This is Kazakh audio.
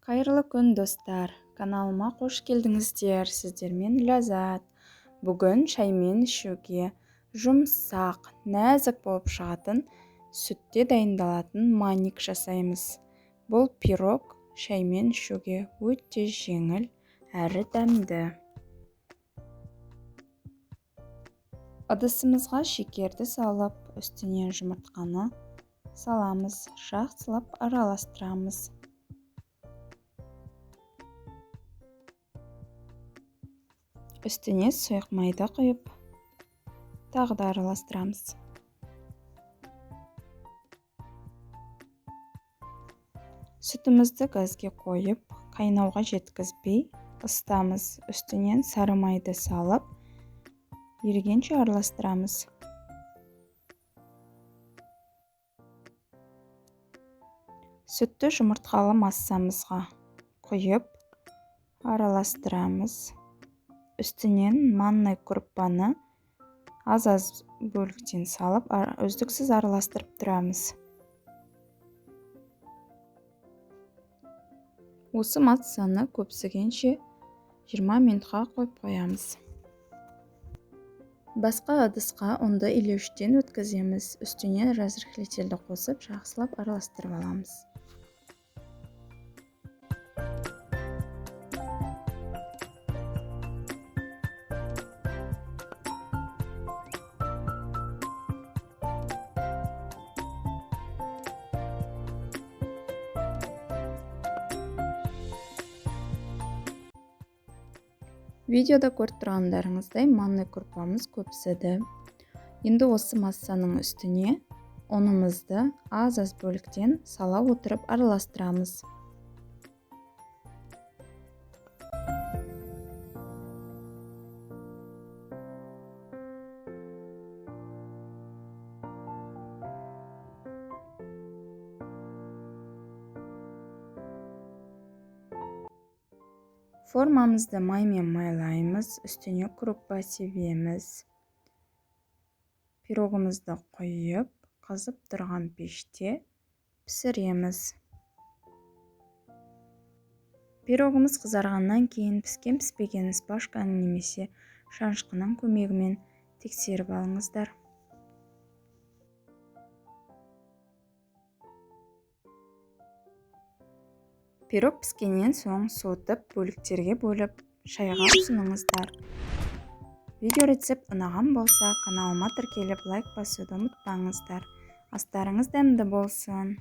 Қайырлы күн достар, каналыма қош келдіңіздер. Сіздермен Ләззат. Бүгін шаймен ішуге жұмсақ, нәзік болып шығатын сүтте дайындалатын манник жасаймыз. Бұл пирог шаймен ішуге өте жеңіл әрі дәмді. Ыдысымызға шекерді салып, үстіне жұмыртқаны саламыз, жақсылап араластырамыз. Үстіне сұйық майды құйып, тағы да араластырамыз. Сүтімізді газге қойып, қайнауға жеткізбей ысытамыз. Үстінен сары майды салып, ерігенше араластырамыз. Сүтті жұмыртқалы массамызға құйып, араластырамыз. Үстінен манный крупаны аз-аз бөліктен салып, үздіксіз араластырып тұрамыз. Осы массаны көпсігенше 20 минутқа қойып қоямыз. Басқа ыдысқа ұнды илеуіштен өткіземіз. Үстіне разрыхлительді қосып, жақсылап араластырып аламыз. Видеода көріп тұрғандарыңыздай манный крупамыз көпсіді. Енді осы массаның үстіне ұнымызды аз-аз бөліктен сала отырып араластырамыз. Формамызды маймен майлаймыз, үстіне крупа себеміз. Пирогымызды құйып, қызып тұрған пеште пісіреміз. Пирогымыз қызарғаннан кейін піскен-піспегенін спашканың немесе шанышқының көмегімен тексеріп алыңыздар. Пирог піскеннен соң суытып, бөліктерге бөліп, шайға ұсыныңыздар. Видео рецепт ұнаған болса, каналыма тіркеліп лайк басуды ұмытпаңыздар. Астарыңыз дәмді болсын.